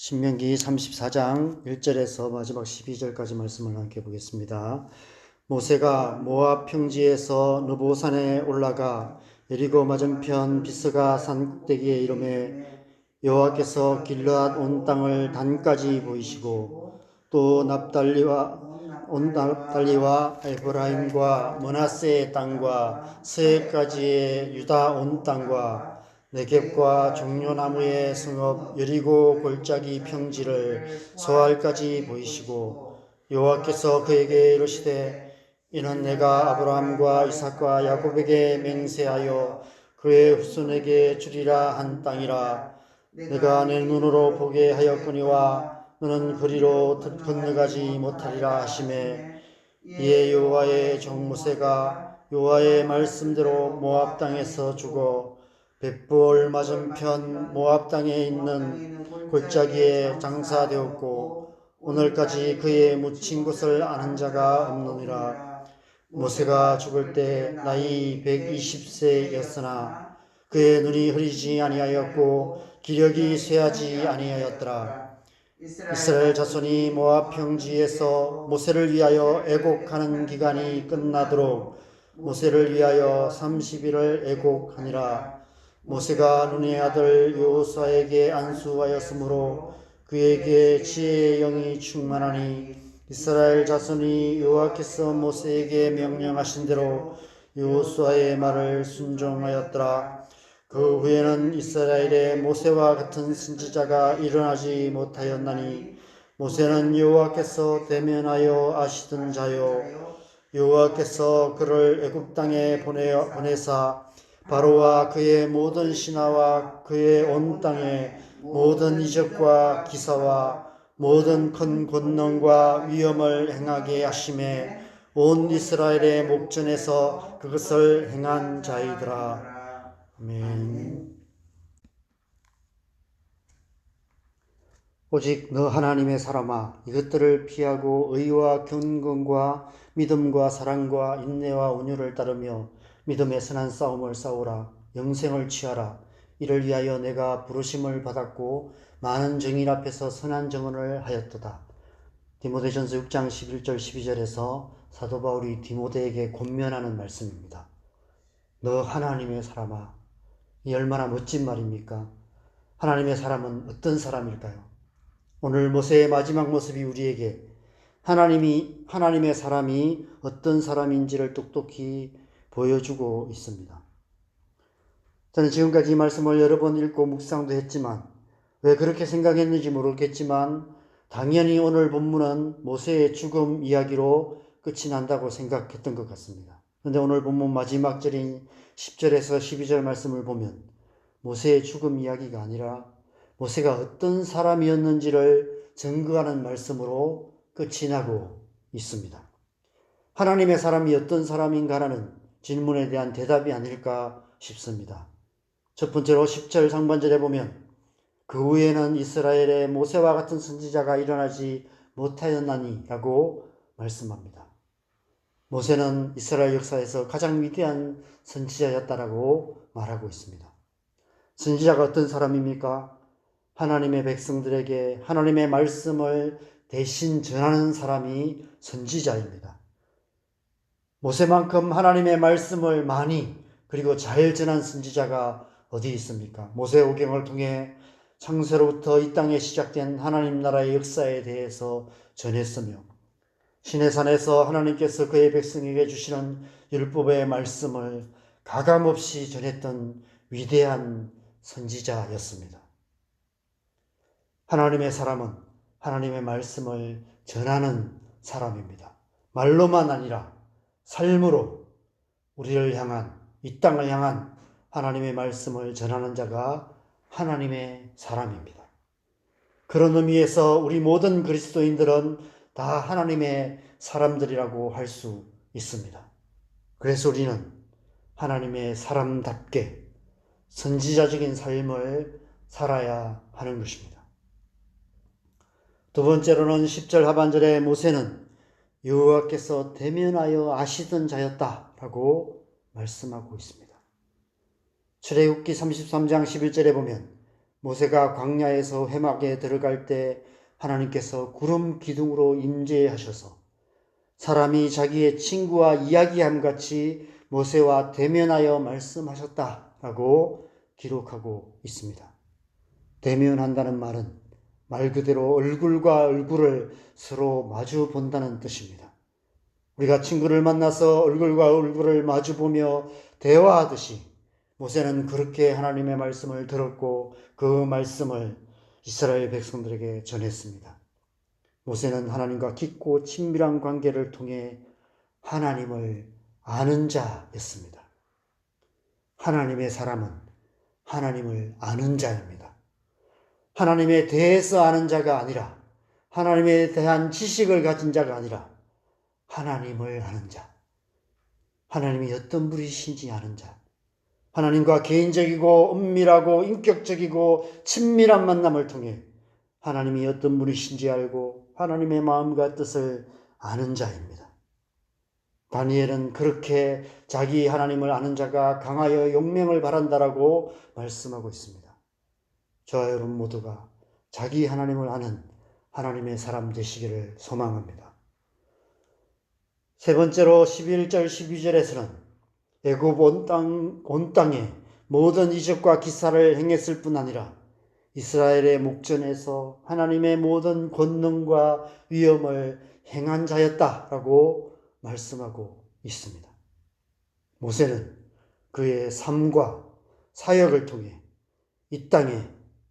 신명기 34장 1절에서 마지막 12절까지 말씀을 함께 보겠습니다. 모세가 모압 평지에서 느보산에 올라가 여리고 맞은편 비스가 산 꼭대기에 이르매 여호와께서 길르앗 온 땅을 단까지 보이시고 또 납달리와 에브라임과 므낫세의 땅과 스에까지의 유다 온 땅과 네겝과 종려나무의 성읍 여리고 골짜기 평지를 소알까지 보이시고 여호와께서 그에게 이르시되 이는 내가 아브라함과 이삭과 야곱에게 맹세하여 그의 후손에게 주리라 한 땅이라. 내가 내 눈으로 보게 하였거니와 너는 그리로 건너가지 못하리라 하시매 이에 여호와의 종 모세가 여호와의 말씀대로 모압 땅에서 죽어 벳볼 맞은편 모압 땅에 있는 골짜기에 장사되었고 오늘까지 그의 묻힌 곳을 아는 자가 없느니라. 모세가 죽을 때 나이 120세였으나 그의 눈이 흐리지 아니하였고 기력이 쇠하지 아니하였더라. 이스라엘 자손이 모압 평지에서 모세를 위하여 애곡하는 기간이 끝나도록 모세를 위하여 30일을 애곡하니라. 모세가 눈의 아들 여호수아에게 안수하였으므로 그에게 지혜의 영이 충만하니 이스라엘 자손이 여호와께서 모세에게 명령하신 대로 여호수아의 말을 순종하였더라. 그 후에는 이스라엘에 모세와 같은 선지자가 일어나지 못하였나니 모세는 여호와께서 대면하여 아시던 자요 여호와께서 그를 애굽 땅에 보내사 바로와 그의 모든 신하와 그의 온 땅에 모든 이적과 기사와 모든 큰 권능과 위엄을 행하게 하심에 온 이스라엘의 목전에서 그것을 행한 자이더라. 아멘. 오직 너 하나님의 사람아 이것들을 피하고 의와 경건과 믿음과 사랑과 인내와 온유를 따르며 믿음의 선한 싸움을 싸우라. 영생을 취하라. 이를 위하여 내가 부르심을 받았고 많은 증인 앞에서 선한 증언을 하였도다. 디모데전서 6장 11절 12절에서 사도 바울이 디모데에게 권면하는 말씀입니다. 너 하나님의 사람아. 이 얼마나 멋진 말입니까? 하나님의 사람은 어떤 사람일까요? 오늘 모세의 마지막 모습이 우리에게 하나님의 사람이 어떤 사람인지를 똑똑히 보여주고 있습니다. 저는 지금까지 이 말씀을 여러 번 읽고 묵상도 했지만 왜 그렇게 생각했는지 모르겠지만 당연히 오늘 본문은 모세의 죽음 이야기로 끝이 난다고 생각했던 것 같습니다. 그런데 오늘 본문 마지막 절인 10절에서 12절 말씀을 보면 모세의 죽음 이야기가 아니라 모세가 어떤 사람이었는지를 증거하는 말씀으로 끝이 나고 있습니다. 하나님의 사람이 어떤 사람인가라는 질문에 대한 대답이 아닐까 싶습니다. 첫 번째로 10절 상반절에 보면 그 후에는 이스라엘에 모세와 같은 선지자가 일어나지 못하였나니 라고 말씀합니다. 모세는 이스라엘 역사에서 가장 위대한 선지자였다라고 말하고 있습니다. 선지자가 어떤 사람입니까? 하나님의 백성들에게 하나님의 말씀을 대신 전하는 사람이 선지자입니다. 모세만큼 하나님의 말씀을 많이 그리고 잘 전한 선지자가 어디 있습니까? 모세오경을 통해 창세로부터 이 땅에 시작된 하나님 나라의 역사에 대해서 전했으며 시내산에서 하나님께서 그의 백성에게 주시는 율법의 말씀을 가감없이 전했던 위대한 선지자였습니다. 하나님의 사람은 하나님의 말씀을 전하는 사람입니다. 말로만 아니라 삶으로 우리를 향한 이 땅을 향한 하나님의 말씀을 전하는 자가 하나님의 사람입니다. 그런 의미에서 우리 모든 그리스도인들은 다 하나님의 사람들이라고 할 수 있습니다. 그래서 우리는 하나님의 사람답게 선지자적인 삶을 살아야 하는 것입니다. 두 번째로는 10절 하반절에 모세는 여호와께서 대면하여 아시던 자였다라고 말씀하고 있습니다. 출애굽기 33장 11절에 보면 모세가 광야에서 회막에 들어갈 때 하나님께서 구름 기둥으로 임재하셔서 사람이 자기의 친구와 이야기함 같이 모세와 대면하여 말씀하셨다라고 기록하고 있습니다. 대면한다는 말은 말 그대로 얼굴과 얼굴을 서로 마주 본다는 뜻입니다. 우리가 친구를 만나서 얼굴과 얼굴을 마주 보며 대화하듯이 모세는 그렇게 하나님의 말씀을 들었고 그 말씀을 이스라엘 백성들에게 전했습니다. 모세는 하나님과 깊고 친밀한 관계를 통해 하나님을 아는 자였습니다. 하나님의 사람은 하나님을 아는 자입니다. 하나님에 대해서 아는 자가 아니라 하나님에 대한 지식을 가진 자가 아니라 하나님을 아는 자, 하나님이 어떤 분이신지 아는 자, 하나님과 개인적이고 은밀하고 인격적이고 친밀한 만남을 통해 하나님이 어떤 분이신지 알고 하나님의 마음과 뜻을 아는 자입니다. 다니엘은 그렇게 자기 하나님을 아는 자가 강하여 용맹을 바란다라고 말씀하고 있습니다. 저와 여러분 모두가 자기 하나님을 아는 하나님의 사람 되시기를 소망합니다. 세 번째로 11절 12절에서는 애굽 온 땅에 모든 이적과 기사를 행했을 뿐 아니라 이스라엘의 목전에서 하나님의 모든 권능과 위엄을 행한 자였다라고 말씀하고 있습니다. 모세는 그의 삶과 사역을 통해 이 땅에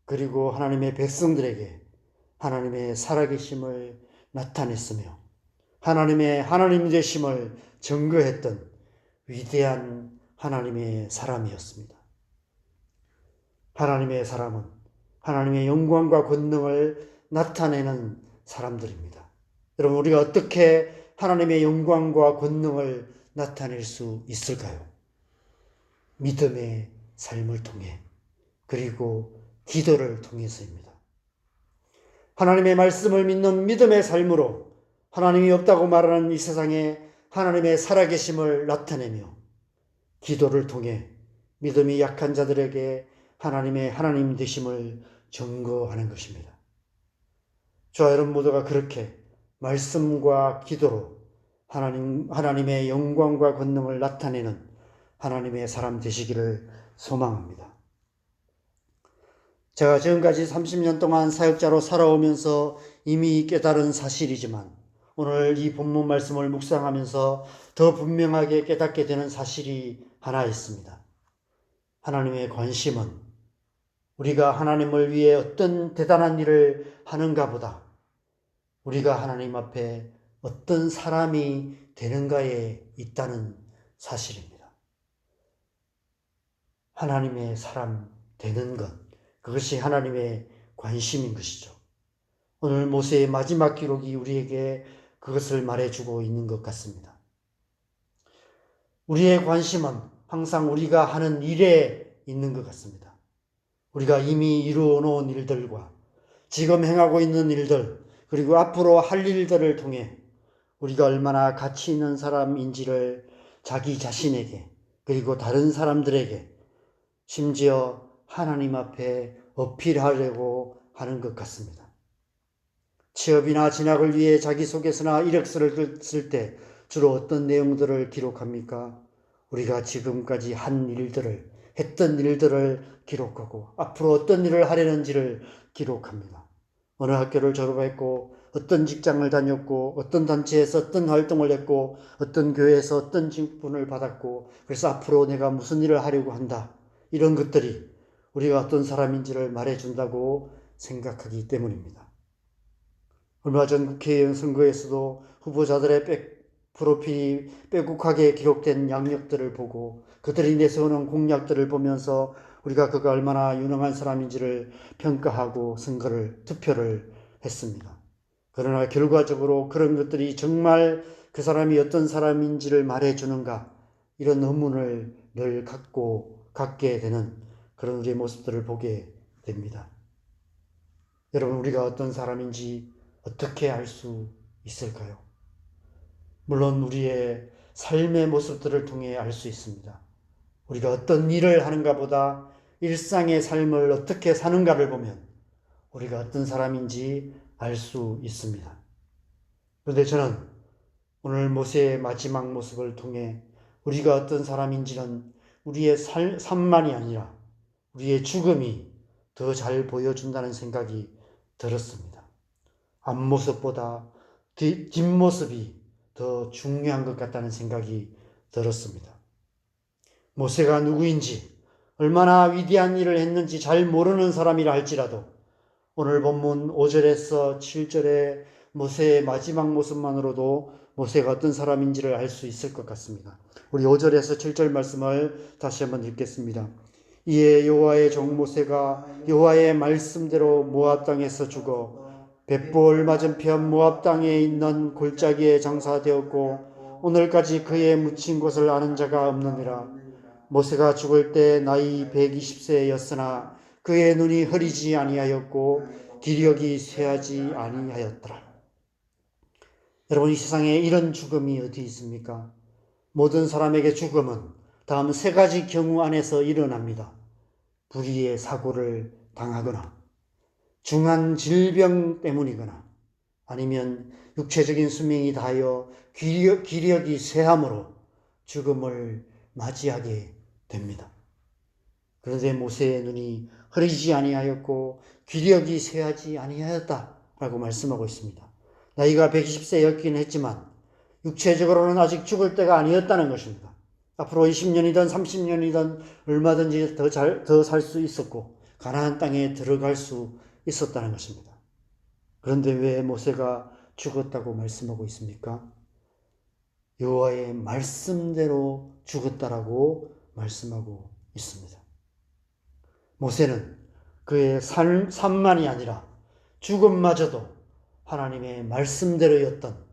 그리고 하나님의 백성들에게 하나님의 살아계심을 나타냈으며 하나님의 하나님 되심을 증거했던 위대한 하나님의 사람이었습니다. 하나님의 사람은 하나님의 영광과 권능을 나타내는 사람들입니다. 여러분, 우리가 어떻게 하나님의 영광과 권능을 나타낼 수 있을까요? 믿음의 삶을 통해 그리고 기도를 통해서입니다. 하나님의 말씀을 믿는 믿음의 삶으로 하나님이 없다고 말하는 이 세상에 하나님의 살아계심을 나타내며 기도를 통해 믿음이 약한 자들에게 하나님의 하나님 되심을 증거하는 것입니다. 저와 여러분 모두가 그렇게 말씀과 기도로 하나님의 영광과 권능을 나타내는 하나님의 사람 되시기를 소망합니다. 제가 지금까지 30년 동안 사역자로 살아오면서 이미 깨달은 사실이지만 오늘 이 본문 말씀을 묵상하면서 더 분명하게 깨닫게 되는 사실이 하나 있습니다. 하나님의 관심은 우리가 하나님을 위해 어떤 대단한 일을 하는가 보다 우리가 하나님 앞에 어떤 사람이 되는가에 있다는 사실입니다. 하나님의 사람 되는 것, 그것이 하나님의 관심인 것이죠. 오늘 모세의 마지막 기록이 우리에게 그것을 말해주고 있는 것 같습니다. 우리의 관심은 항상 우리가 하는 일에 있는 것 같습니다. 우리가 이미 이루어 놓은 일들과 지금 행하고 있는 일들, 그리고 앞으로 할 일들을 통해 우리가 얼마나 가치 있는 사람인지를 자기 자신에게 그리고 다른 사람들에게 심지어 하나님 앞에 어필하려고 하는 것 같습니다. 취업이나 진학을 위해 자기소개서나 이력서를 쓸 때 주로 어떤 내용들을 기록합니까? 우리가 지금까지 한 일들을, 했던 일들을 기록하고 앞으로 어떤 일을 하려는지를 기록합니다. 어느 학교를 졸업했고 어떤 직장을 다녔고 어떤 단체에서 어떤 활동을 했고 어떤 교회에서 어떤 직분을 받았고 그래서 앞으로 내가 무슨 일을 하려고 한다. 이런 것들이 우리가 어떤 사람인지를 말해준다고 생각하기 때문입니다. 얼마 전 국회의원 선거에서도 후보자들의 프로필이 빼곡하게 기록된 양력들을 보고 그들이 내세우는 공약들을 보면서 우리가 그가 얼마나 유능한 사람인지를 평가하고 투표를 했습니다. 그러나 결과적으로 그런 것들이 정말 그 사람이 어떤 사람인지를 말해주는가 이런 의문을 늘 갖게 되는 그런 우리의 모습들을 보게 됩니다. 여러분, 우리가 어떤 사람인지 어떻게 알 수 있을까요? 물론 우리의 삶의 모습들을 통해 알 수 있습니다. 우리가 어떤 일을 하는가 보다 일상의 삶을 어떻게 사는가를 보면 우리가 어떤 사람인지 알 수 있습니다. 그런데 저는 오늘 모세의 마지막 모습을 통해 우리가 어떤 사람인지는 우리의 삶만이 아니라 우리의 죽음이 더 잘 보여준다는 생각이 들었습니다. 앞모습보다 뒷모습이 더 중요한 것 같다는 생각이 들었습니다. 모세가 누구인지, 얼마나 위대한 일을 했는지 잘 모르는 사람이라 할지라도 오늘 본문 5절에서 7절의 모세의 마지막 모습만으로도 모세가 어떤 사람인지를 알 수 있을 것 같습니다. 우리 5절에서 7절 말씀을 다시 한번 읽겠습니다. 이에 여호와의 종 모세가 여호와의 말씀대로 모압 땅에서 죽어 벳볼 맞은편 모압 땅에 있는 골짜기에 장사되었고 오늘까지 그의 묻힌 곳을 아는 자가 없느니라. 모세가 죽을 때 나이 120세였으나 그의 눈이 흐리지 아니하였고 기력이 쇠하지 아니하였더라. 여러분, 이 세상에 이런 죽음이 어디 있습니까? 모든 사람에게 죽음은 다음 세 가지 경우 안에서 일어납니다. 불의의 사고를 당하거나 중한 질병 때문이거나 아니면 육체적인 수명이 다하여 기력이 쇠함으로 죽음을 맞이하게 됩니다. 그런데 모세의 눈이 흐리지 아니하였고 기력이 쇠하지 아니하였다라고 말씀하고 있습니다. 나이가 120세였긴 했지만 육체적으로는 아직 죽을 때가 아니었다는 것입니다. 앞으로 20년이든 30년이든 얼마든지 더 살 수 있었고 가나안 땅에 들어갈 수 있었다는 것입니다. 그런데 왜 모세가 죽었다고 말씀하고 있습니까? 여호와의 말씀대로 죽었다라고 말씀하고 있습니다. 모세는 그의 삶만이 아니라 죽음마저도 하나님의 말씀대로였던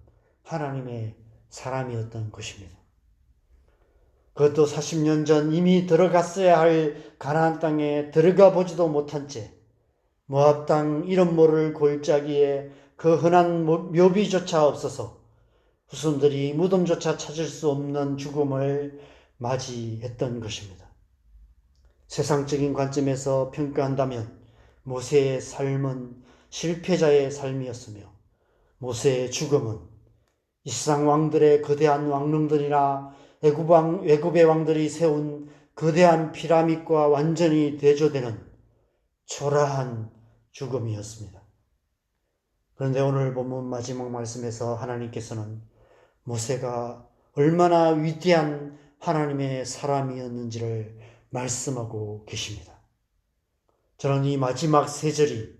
하나님의 사람이었던 것입니다. 그것도 40년 전 이미 들어갔어야 할 가나안 땅에 들어가 보지도 못한 채 모압 땅 이름 모를 골짜기에 그 흔한 묘비조차 없어서 후손들이 무덤조차 찾을 수 없는 죽음을 맞이했던 것입니다. 세상적인 관점에서 평가한다면 모세의 삶은 실패자의 삶이었으며 모세의 죽음은 이 세상 왕들의 거대한 왕릉들이나 애굽의 왕들이 세운 거대한 피라밋과 완전히 대조되는 초라한 죽음이었습니다. 그런데 오늘 본문 마지막 말씀에서 하나님께서는 모세가 얼마나 위대한 하나님의 사람이었는지를 말씀하고 계십니다. 저는 이 마지막 세 절이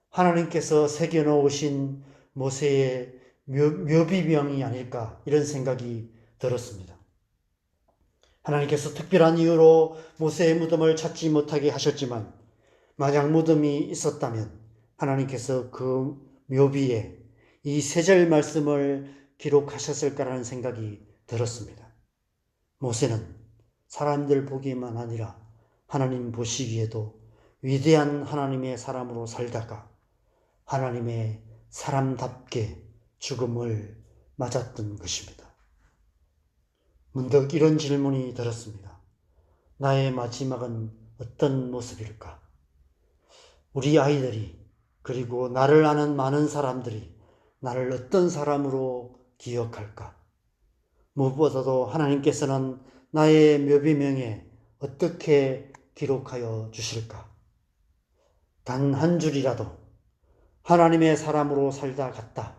하나님께서 새겨놓으신 모세의 묘비명이 아닐까 이런 생각이 들었습니다. 하나님께서 특별한 이유로 모세의 무덤을 찾지 못하게 하셨지만 만약 무덤이 있었다면 하나님께서 그 묘비에 이 세 절 말씀을 기록하셨을까라는 생각이 들었습니다. 모세는 사람들 보기만 아니라 하나님 보시기에도 위대한 하나님의 사람으로 살다가 하나님의 사람답게 죽음을 맞았던 것입니다. 문득 이런 질문이 들었습니다. 나의 마지막은 어떤 모습일까? 우리 아이들이 그리고 나를 아는 많은 사람들이 나를 어떤 사람으로 기억할까? 무엇보다도 하나님께서는 나의 묘비명에 어떻게 기록하여 주실까? 단 한 줄이라도 하나님의 사람으로 살다 갔다.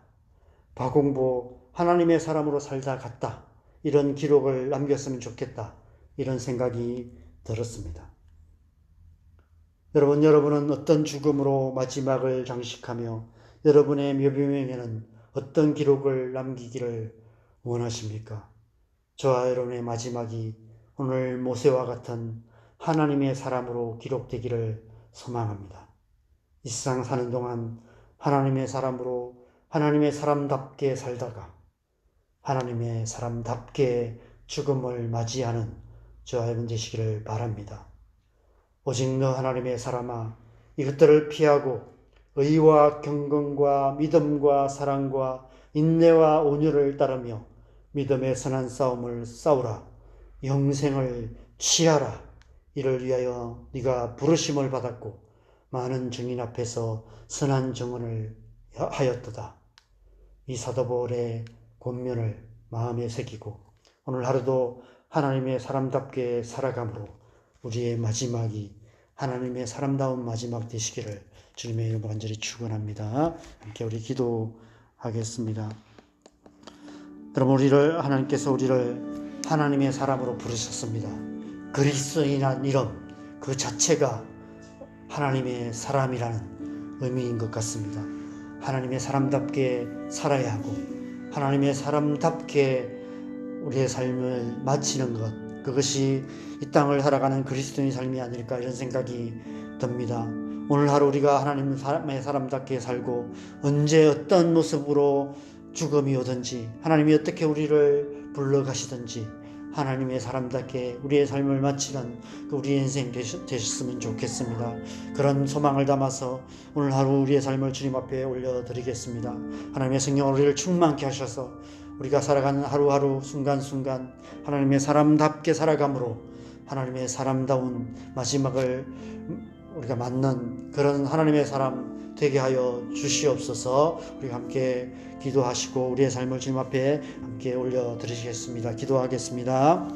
바공보 하나님의 사람으로 살다 갔다. 이런 기록을 남겼으면 좋겠다. 이런 생각이 들었습니다. 여러분은 어떤 죽음으로 마지막을 장식하며 여러분의 묘비명에는 어떤 기록을 남기기를 원하십니까? 저와 여러분의 마지막이 오늘 모세와 같은 하나님의 사람으로 기록되기를 소망합니다. 이 세상 사는 동안 하나님의 사람으로 하나님의 사람답게 살다가 하나님의 사람답게 죽음을 맞이하는 저와 여러분 되시기를 바랍니다. 오직 너 하나님의 사람아, 이것들을 피하고 의와 경건과 믿음과 사랑과 인내와 온유를 따르며 믿음의 선한 싸움을 싸우라. 영생을 취하라. 이를 위하여 네가 부르심을 받았고 많은 증인 앞에서 선한 증언을 하였도다. 이 사도 바울의 권면을 마음에 새기고 오늘 하루도 하나님의 사람답게 살아감으로 우리의 마지막이 하나님의 사람다운 마지막 되시기를 주님의 이름으로 간절히 축원합니다. 함께 우리 기도하겠습니다. 여러분, 하나님께서 우리를 하나님의 사람으로 부르셨습니다. 그리스도인이라는 이름 그 자체가 하나님의 사람이라는 의미인 것 같습니다. 하나님의 사람답게 살아야 하고 하나님의 사람답게 우리의 삶을 마치는 것, 그것이 이 땅을 살아가는 그리스도인의 삶이 아닐까 이런 생각이 듭니다. 오늘 하루 우리가 하나님의 사람답게 살고 언제 어떤 모습으로 죽음이 오든지 하나님이 어떻게 우리를 불러가시든지 하나님의 사람답게 우리의 삶을 마치는 우리의 인생 되셨으면 좋겠습니다. 그런 소망을 담아서 오늘 하루 우리의 삶을 주님 앞에 올려드리겠습니다. 하나님의 성령 우리를 충만케 하셔서 우리가 살아가는 하루하루 순간순간 하나님의 사람답게 살아감으로 하나님의 사람다운 마지막을 우리가 맞는 그런 하나님의 사람 되게 하여 주시옵소서. 우리가 함께 기도하시고 우리의 삶을 주님 앞에 함께 올려드리겠습니다. 기도하겠습니다.